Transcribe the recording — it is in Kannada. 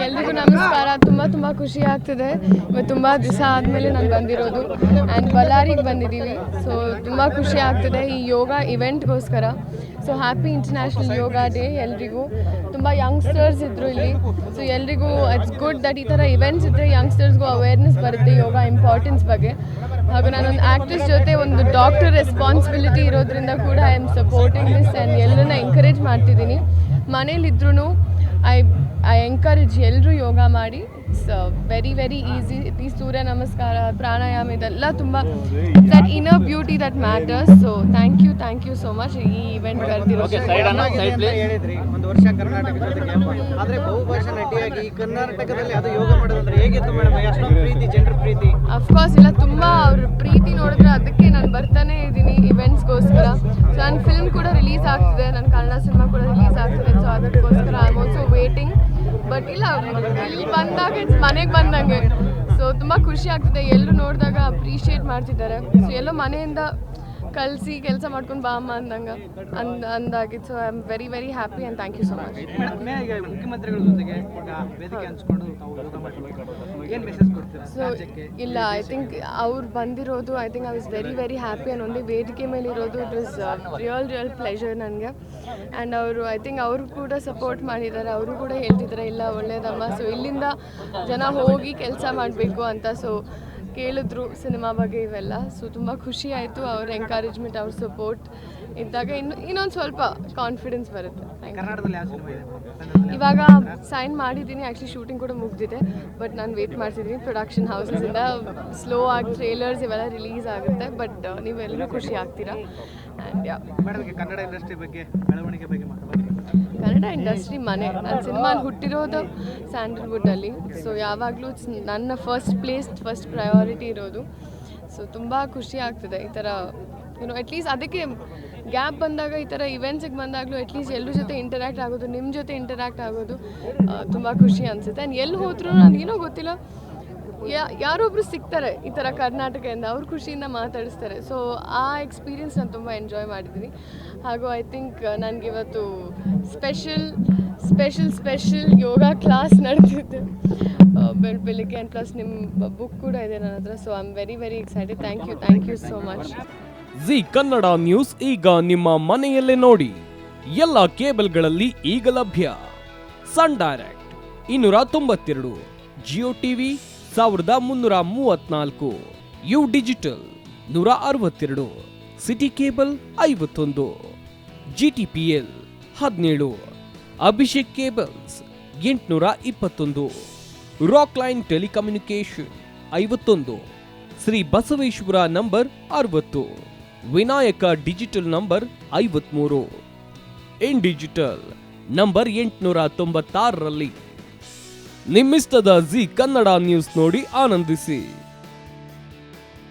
ಎಲ್ರಿಗೂ ನಮಸ್ಕಾರ. ತುಂಬ ಖುಷಿ ಆಗ್ತಿದೆ. ತುಂಬ ದಿವಸ ಆದಮೇಲೆ ನಾನು ಬಂದಿರೋದು ಆ್ಯಂಡ್ ಬಳ್ಳಾರಿಗೆ ಬಂದಿದ್ದೀವಿ. ಸೊ ತುಂಬ ಖುಷಿ ಆಗ್ತಿದೆ ಈ ಯೋಗ ಇವೆಂಟ್ಗೋಸ್ಕರ. ಸೊ ಹ್ಯಾಪಿ ಇಂಟರ್ನ್ಯಾಷನಲ್ ಯೋಗ ಡೇ ಎಲ್ರಿಗೂ. ತುಂಬ ಯಂಗ್ಸ್ಟರ್ಸ್ ಇದ್ದರು ಇಲ್ಲಿ. ಸೊ ಎಲ್ರಿಗೂ ಇಟ್ಸ್ ಗುಡ್ ದಟ್ ಈ ಥರ ಇವೆಂಟ್ಸ್ ಇದ್ದರೆ ಯಂಗ್ಸ್ಟರ್ಸ್ಗೂ ಅವೇರ್ನೆಸ್ ಬರುತ್ತೆ ಯೋಗ ಇಂಪಾರ್ಟೆನ್ಸ್ ಬಗ್ಗೆ. ಹಾಗೂ ನಾನೊಂದು ಆ್ಯಕ್ಟ್ರೆಸ್ ಜೊತೆ ಒಂದು ಡಾಕ್ಟರ್ ರೆಸ್ಪಾನ್ಸಿಬಿಲಿಟಿ ಇರೋದ್ರಿಂದ ಕೂಡ I am supporting this and ಎಲ್ಲರನ್ನ ಎಂಕರೇಜ್ ಮಾಡ್ತಿದ್ದೀನಿ. ಮನೇಲಿದ್ರೂ ಐ ಎಂಕರೇಜ್ ಎಲ್ಲರೂ ಯೋಗ ಮಾಡಿ. It's very easy. ಈ ಸೂರ್ಯ ನಮಸ್ಕಾರ, ಪ್ರಾಣಾಯಾಮ ಇದೆಲ್ಲ ತುಂಬ that inner beauty that matters. So thank you so much ಈ ಇವೆಂಟ್ ಕರೆದಿರೋ. ಹೇಳಿದ್ರಿ ಒಂದು ವರ್ಷ ಕರ್ನಾಟಕ ಜೊತೆಗೆ, ಆದರೆ ಬಹುಭಾಷಾ ನಟಿಯಾಗಿ ಕರ್ನಾಟಕದಲ್ಲಿ ಅದು ಯೋಗ ಮಾಡೋದಂದ್ರೆ ಹೇಗಿತ್ತು ಮೇಡಮ್? ಅಷ್ಟೊಂದು ಪ್ರೀತಿ, ಜನರ ಪ್ರೀತಿ. ಅಫ್ಕೋರ್ಸ್ ಇಲ್ಲ, ತುಂಬ ಅವ್ರ ಪ್ರೀತಿ ನೋಡಿದ್ರೆ ಅದಕ್ಕೆ ನಾನು ಬರ್ತಾನೆ ಇದ್ದೀನಿ ಇವೆಂಟ್ಸ್ಗೋಸ್ಕರ. ಸೊ ನನ್ನ ಫಿಲ್ಮ್ ಕೂಡ ರಿಲೀಸ್ ಆಗ್ತಿದೆ, ನನ್ನ ಕನ್ನಡ ಸಿನಿಮಾ ಕೂಡ ರಿಲೀಸ್ ಆಗ್ತಿದೆ. ಸೊ ಅದಕ್ಕೋಸ್ಕರ I am also waiting. But ಇಲ್ಲ, ಇಲ್ಲಿ ಬಂದಾಗ ಮನೆಗೆ ಬಂದಂಗೆ. ಸೊ ತುಂಬ ಖುಷಿ ಆಗ್ತಿದೆ. ಎಲ್ಲರೂ ನೋಡಿದಾಗ ಅಪ್ರಿಷಿಯೇಟ್ ಮಾಡ್ತಿದ್ದಾರೆ. ಸೊ ಎಲ್ಲೋ ಮನೆಯಿಂದ ಕಳಿಸಿ ಕೆಲಸ ಮಾಡ್ಕೊಂಡು ಬಾ ಅಮ್ಮ ಅಂದಾಗಿತ್ತು. So I am very happy and thank you so much. ಮುಖ್ಯಮಂತ್ರಿಗಳ ಜೊತೆಗೆ ವೇದಿಕೆ ಹಂಚ್ಕೊಂಡು ಏನು ಮೆಸೇಜ್ ಕೊಡ್ತೀರಾ? ಸೊ ಇಲ್ಲ, ಐ ಥಿಂಕ್ ಅವ್ರು ಬಂದಿರೋದು, I think I was very happy. And ಒಂದೇ ವೇದಿಕೆ ಮೇಲೆ ಇರೋದು ಇಟ್ ವಾಸ್ ರಿಯಲ್ ಪ್ಲೆಷರ್ ನನಗೆ. ಆ್ಯಂಡ್ ಅವರು ಐ ಥಿಂಕ್ ಅವರು ಕೂಡ ಸಪೋರ್ಟ್ ಮಾಡಿದ್ದಾರೆ. ಅವರು ಕೂಡ ಹೇಳ್ತಿದ್ದಾರೆ ಇಲ್ಲ ಒಳ್ಳೇದಮ್ಮ. ಸೊ ಇಲ್ಲಿಂದ ಜನ ಹೋಗಿ ಕೆಲಸ ಮಾಡಬೇಕು ಅಂತ. ಸೊ ಕೇಳಿದ್ರು ಸಿನಿಮಾ ಬಗ್ಗೆ ಇವೆಲ್ಲ. ಸೊ ತುಂಬ ಖುಷಿ ಆಯಿತು. ಅವ್ರ ಎಂಕರೇಜ್ಮೆಂಟ್, ಅವ್ರ ಸಪೋರ್ಟ್ ಇದ್ದಾಗ ಇನ್ನೊಂದು ಸ್ವಲ್ಪ ಕಾನ್ಫಿಡೆನ್ಸ್ ಬರುತ್ತೆ. ಇವಾಗ ಸೈನ್ ಮಾಡಿದ್ದೀನಿ. ಆ್ಯಕ್ಚುಲಿ ಶೂಟಿಂಗ್ ಕೂಡ ಮುಗಿದಿದೆ. ಬಟ್ ನಾನು ವೇಟ್ ಮಾಡ್ತಿದ್ದೀನಿ. ಪ್ರೊಡಕ್ಷನ್ ಹೌಸಸಿಂದ ಸ್ಲೋ ಆಗಿ ಟ್ರೇಲರ್ಸ್ ಇವೆಲ್ಲ ರಿಲೀಸ್ ಆಗುತ್ತೆ. ಬಟ್ ನೀವೆಲ್ಲರೂ ಖುಷಿ ಆಗ್ತೀರಾ. ಆ್ಯಂಡ್ ಕನ್ನಡ ಇಂಡಸ್ಟ್ರಿ ಬಗ್ಗೆ, ಬೆಳವಣಿಗೆ ಬಗ್ಗೆ ಮಾತಾಡ್ತೀನಿ. ಕನ್ನಡ ಇಂಡಸ್ಟ್ರಿ ಮನೆ. ನನ್ನ ಸಿನಿಮಾ ಹುಟ್ಟಿರೋದು ಸ್ಯಾಂಡಲ್ವುಡ್ಡಲ್ಲಿ. ಸೊ ಯಾವಾಗಲೂ ನನ್ನ ಫಸ್ಟ್ ಪ್ರಯಾರಿಟಿ ಇರೋದು. ಸೊ ತುಂಬ ಖುಷಿ ಆಗ್ತಿದೆ ಈ ಥರ ಅಟ್ಲೀಸ್ಟ್ ಅದಕ್ಕೆ ಗ್ಯಾಪ್ ಬಂದಾಗ, ಈ ಥರ ಇವೆಂಟ್ಸಿಗೆ ಬಂದಾಗಲೂ ಅಟ್ಲೀಸ್ಟ್ ಎಲ್ಲರ ಜೊತೆ ಇಂಟರ್ಯಾಕ್ಟ್ ಆಗೋದು, ನಿಮ್ಮ ಜೊತೆ ಇಂಟರ್ಯಾಕ್ಟ್ ಆಗೋದು ತುಂಬ ಖುಷಿ ಅನಿಸುತ್ತೆ. ಆ್ಯಂಡ್ ಎಲ್ಲಿ ಹೋದ್ರೂ ನನಗೇನೋ ಗೊತ್ತಿಲ್ಲ, ಯಾರೊಬ್ಬರು ಸಿಗ್ತಾರೆ ಈ ಥರ ಕರ್ನಾಟಕದಿಂದ, ಅವ್ರ ಖುಷಿಯಿಂದ ಮಾತಾಡಿಸ್ತಾರೆ. ಸೊ ಆ ಎಕ್ಸ್ಪೀರಿಯನ್ಸ್ ನಾನು ತುಂಬ ಎಂಜಾಯ್ ಮಾಡಿದ್ದೀನಿ. ಹಾಗೂ ಐ ಥಿಂಕ್ ನನಗಿವತ್ತು ಸ್ಪೆಷಲ್ ಯೋಗ ಕ್ಲಾಸ್ ನಡೆದಿದೆ ಬೆಳಿಗ್ಗೆ. ಆ್ಯಂಡ್ ಪ್ಲಸ್ ನಿಮ್ಮ ಬುಕ್ ಕೂಡ ಇದೆ ನನ್ನ ಹತ್ರ. So I am very excited. Thank you so much. Zee Kannada news ಈಗ ನಿಮ್ಮ ಮನೆಯಲ್ಲೇ ನೋಡಿ. ಎಲ್ಲ ಕೇಬಲ್ಗಳಲ್ಲಿ ಈಗ ಲಭ್ಯ. Sun Direct 292, Jio TV 1334, U digital 162, City cable 51, GTPL 17, Abhishek cables 821, rock line telecommunication 51, Shri Basaveshwara number 60, Vinayaka digital number 53, in digital number 896ರಲ್ಲಿ. ನಿಮ್ಮಿಸ್ತದ ಜಿ ಕನ್ನಡ ನ್ಯೂಸ್ ನೋಡಿ ಆನಂದಿಸಿ.